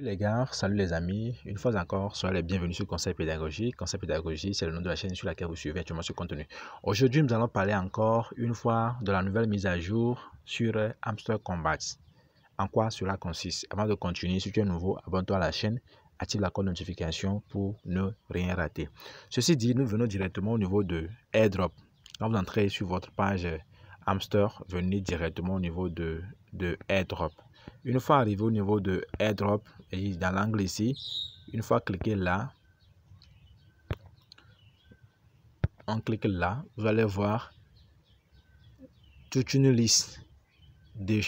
Les gars, salut les amis, une fois encore, soyez les bienvenus sur Conseil Pédagogique. Conseil Pédagogique, c'est le nom de la chaîne sur laquelle vous suivez actuellement ce contenu. Aujourd'hui, nous allons parler encore une fois de la nouvelle mise à jour sur Hamster Combat. En quoi cela consiste? Avant de continuer, si tu es nouveau, abonne-toi à la chaîne, active la cloche de notification pour ne rien rater. Ceci dit, nous venons directement au niveau de AirDrop. Quand vous entrez sur votre page Hamster, venez directement au niveau de AirDrop. Une fois arrivé au niveau de AirDrop et dans l'angle ici, une fois cliqué là, on clique là, vous allez voir toute une liste de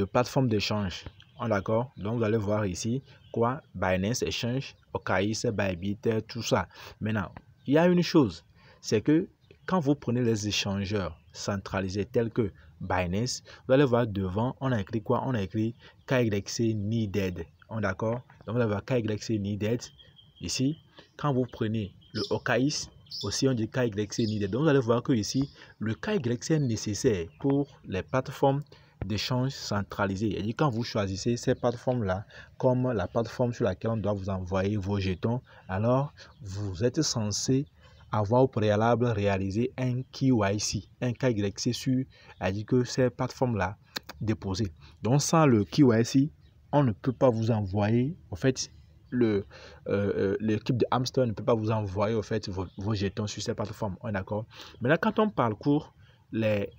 plateformes d'échange. D'accord? Donc vous allez voir ici quoi? Binance Exchange, OKX, Bybit, tout ça. Maintenant, il y a une chose, c'est que quand vous prenez les échangeurs centralisés tels que Binance, vous allez voir devant, on a écrit quoi? On a écrit KYC Needed. D'accord? Donc vous allez voir KYC Needed. Ici, quand vous prenez le OKX, aussi on dit KYC Needed. Donc vous allez voir que ici, le KYC est nécessaire pour les plateformes d'échange centralisées. Et quand vous choisissez ces plateformes-là comme la plateforme sur laquelle on doit vous envoyer vos jetons, alors vous êtes censé avoir au préalable réalisé un KYC, un KYC sur, dit que ces plateformes-là déposées. Donc sans le KYC, on ne peut pas vous envoyer, en fait, l'équipe de Hamster ne peut pas vous envoyer, en fait, vos jetons sur ces plateformes. On est d'accord? Maintenant, quand on parcourt les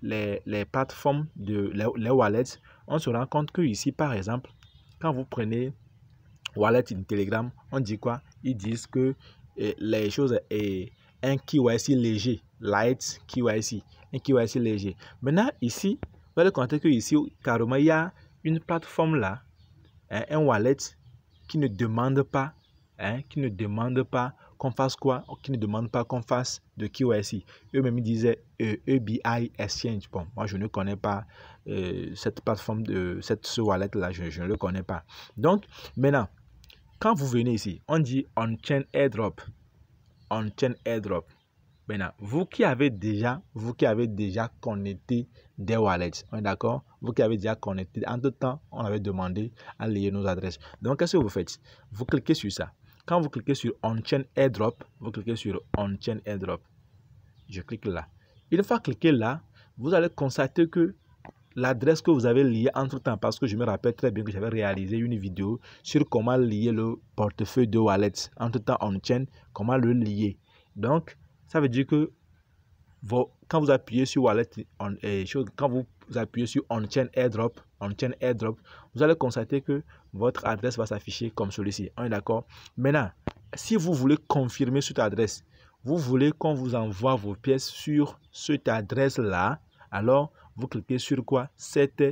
plateformes de les wallets, on se rend compte que ici, par exemple, quand vous prenez wallet in Telegram, on dit quoi? Ils disent que les choses est un KYC léger, light KYC, un KYC léger. Maintenant, ici, vous allez constater que ici, carrément, il y a une plateforme là, un wallet qui ne demande pas, qu'on fasse quoi, qui ne demande pas qu'on fasse de KYC. Eux-mêmes disaient EBI Exchange. Bon, moi je ne connais pas cette plateforme de ce wallet là, je ne le connais pas. Donc maintenant, quand vous venez ici, on dit on-chain airdrop, on-chain airdrop. Maintenant, vous qui avez déjà connecté des wallets, on est d'accord? Vous qui avez déjà connecté, entre temps, on avait demandé à lier nos adresses. Donc, qu'est-ce que vous faites? Vous cliquez sur ça. Quand vous cliquez sur On-Chain Airdrop, vous cliquez sur On-Chain Airdrop. Je clique là. Une fois cliqué là, vous allez constater que l'adresse que vous avez liée entre temps, parce que je me rappelle très bien que j'avais réalisé une vidéo sur comment lier le portefeuille de wallet entre temps on-chain, comment le lier. Donc, ça veut dire que quand vous appuyez sur wallet, quand vous appuyez sur on-chain airdrop, vous allez constater que votre adresse va s'afficher comme celui-ci. On est d'accord? Maintenant, si vous voulez confirmer cette adresse, vous voulez qu'on vous envoie vos pièces sur cette adresse-là, alors vous cliquez sur quoi? Set,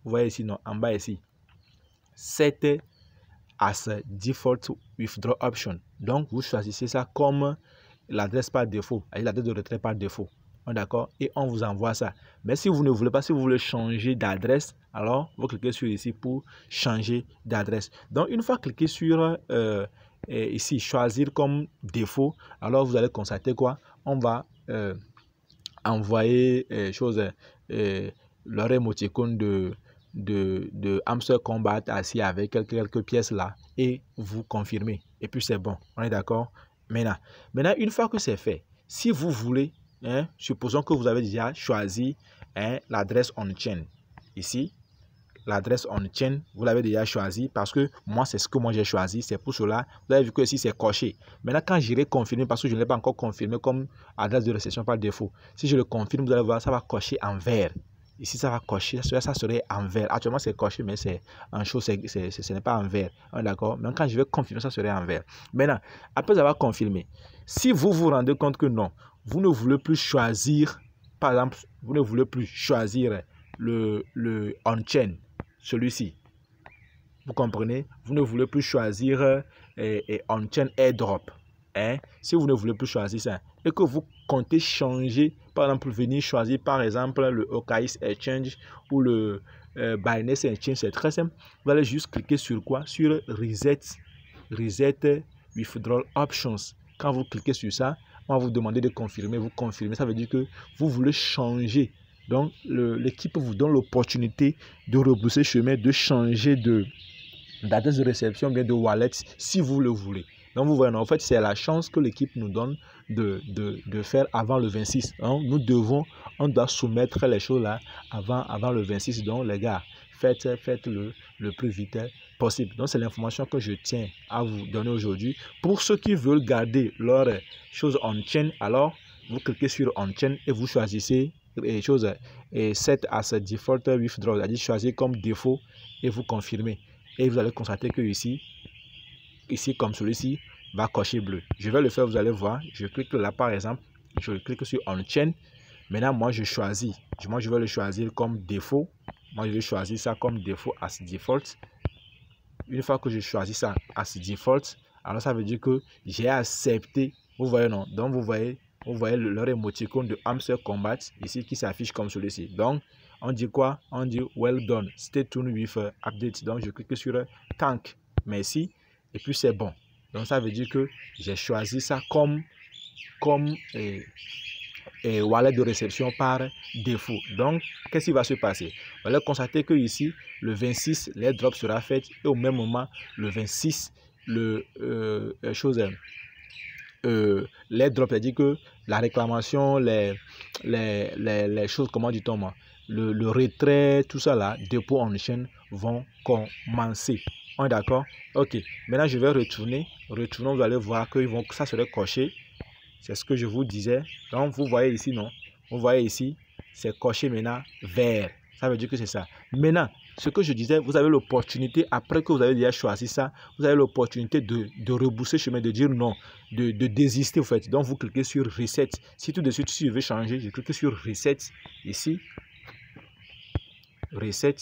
vous voyez ici, non, en bas ici. Set as default withdraw option. Donc, vous choisissez ça comme l'adresse par défaut, l'adresse de retrait par défaut. D'accord? Et on vous envoie ça. Mais si vous ne voulez pas, si vous voulez changer d'adresse, alors vous cliquez sur ici pour changer d'adresse. Donc, une fois cliqué sur ici, choisir comme défaut, alors vous allez constater quoi? On va envoyer leur émoticône de Hamster Combat assis avec quelques pièces là et vous confirmez. Et puis c'est bon. On est d'accord? Maintenant, une fois que c'est fait, si vous voulez, supposons que vous avez déjà choisi l'adresse on-chain. Ici, l'adresse on-chain, vous l'avez déjà choisi parce que moi, c'est ce que moi j'ai choisi. C'est pour cela, vous avez vu que ici, c'est coché. Maintenant, quand j'irai confirmer, parce que je ne l'ai pas encore confirmé comme adresse de réception par défaut, si je le confirme, vous allez voir, ça va cocher en vert. Ici, ça va cocher, ça serait en vert. Actuellement, c'est coché, mais c'est en chaud, ce n'est pas en vert. D'accord? Même quand je vais confirmer, ça serait en vert. Maintenant, après avoir confirmé, si vous vous rendez compte que non, vous ne voulez plus choisir, par exemple, vous ne voulez plus choisir le on-chain, celui-ci. Vous comprenez? Vous ne voulez plus choisir on-chain airdrop. Si vous ne voulez plus choisir ça et que vous comptez changer, par exemple, venir choisir par exemple le OKX Exchange ou le Binance Exchange, c'est très simple. Vous allez juste cliquer sur quoi? Sur Reset Withdrawal Options. Quand vous cliquez sur ça, on va vous demander de confirmer. Vous confirmez, ça veut dire que vous voulez changer. Donc, l'équipe vous donne l'opportunité de rebrousser chemin, de changer d'adresse de réception, bien de wallet, si vous le voulez. Donc, vous voyez, en fait, c'est la chance que l'équipe nous donne de faire avant le 26. Hein. On doit soumettre les choses là avant le 26. Donc, les gars, faites-le le plus vite possible. Donc, c'est l'information que je tiens à vous donner aujourd'hui. Pour ceux qui veulent garder leurs choses on-chain, alors, vous cliquez sur on-chain et vous choisissez les choses et set as default withdraw, c'est-à-dire choisir comme défaut et vous confirmez. Et vous allez constater que ici comme celui-ci, va cocher bleu. Je vais le faire, vous allez voir. Je clique là par exemple, je clique sur on-chain. Maintenant, moi je choisis. Moi je vais le choisir comme défaut. Moi je vais choisir ça comme défaut as default. Une fois que je choisis ça as default, alors ça veut dire que j'ai accepté. Vous voyez non? Donc vous voyez leur émoticône de hamster combat ici qui s'affiche comme celui-ci. Donc on dit quoi? On dit well done, stay tuned with update. Donc je clique sur thank, merci, et puis c'est bon. Donc ça veut dire que j'ai choisi ça comme wallet de réception par défaut. Donc qu'est-ce qui va se passer? Vous allez constater que ici le 26 les drops sera fait et au même moment le 26 les drops, c'est-à-dire que la réclamation, les choses, comment dit-on moi, le retrait, tout ça là, dépôt en chaîne vont commencer. On est d'accord? Ok. Maintenant, je vais retourner. Retournons, vous allez voir que ça serait coché. C'est ce que je vous disais. Donc, vous voyez ici, non? Vous voyez ici, c'est coché maintenant vert. Ça veut dire que c'est ça. Maintenant, ce que je disais, vous avez l'opportunité, après que vous avez déjà choisi ça, vous avez l'opportunité de rebousser chemin, de dire non, de désister en fait. Donc, vous cliquez sur Reset. Si tout de suite, si je veux changer, je clique sur Reset ici. Reset.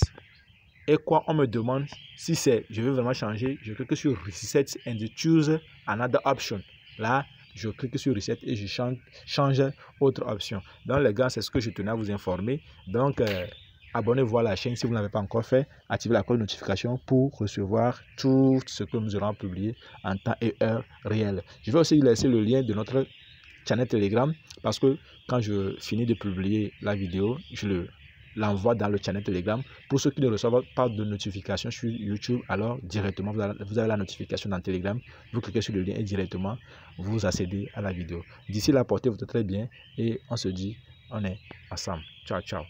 Et quoi, on me demande si c'est, je veux vraiment changer, je clique sur Reset and choose another option. Là, je clique sur Reset et je change autre option. Donc, les gars, c'est ce que je tenais à vous informer. Donc, abonnez-vous à la chaîne si vous ne l'avez pas encore fait. Activez la cloche de notification pour recevoir tout ce que nous aurons publié en temps et heure réelle. Je vais aussi laisser le lien de notre channel Telegram parce que quand je finis de publier la vidéo, je l'envoie dans le channel Telegram. Pour ceux qui ne reçoivent pas de notification sur YouTube, alors directement, vous avez la notification dans Telegram. Vous cliquez sur le lien et directement, vous accédez à la vidéo. D'ici là, portez-vous très bien et on se dit, on est ensemble. Ciao, ciao.